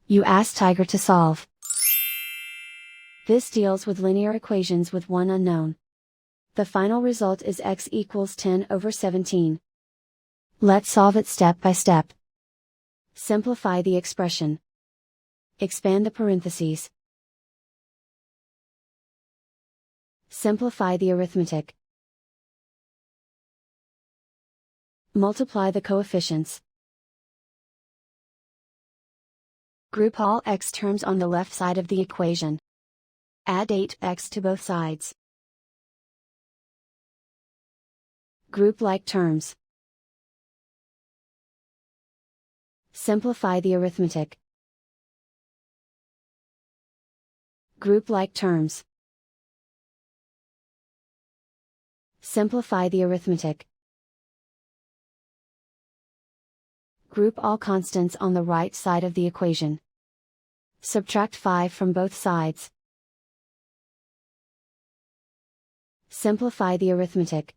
You ask Tiger to solve. This deals with linear equations with one unknown. The final result is x equals 10/17. Let's solve it step by step. Simplify the expression. Expand the parentheses. Simplify the arithmetic. Multiply the coefficients. Group all x terms on the left side of the equation. Add 8x to both sides. Group like terms. Simplify the arithmetic. Group like terms. Simplify the arithmetic. Group all constants on the right side of the equation. Subtract 5 from both sides. Simplify the arithmetic.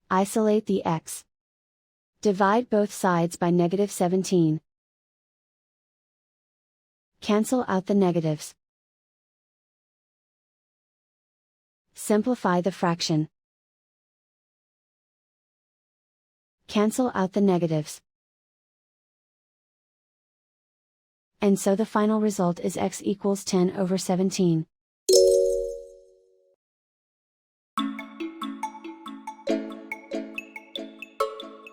Isolate the x. Divide both sides by -17. Cancel out the negatives. Simplify the fraction. Cancel out the negatives. And so the final result is x equals 10/17.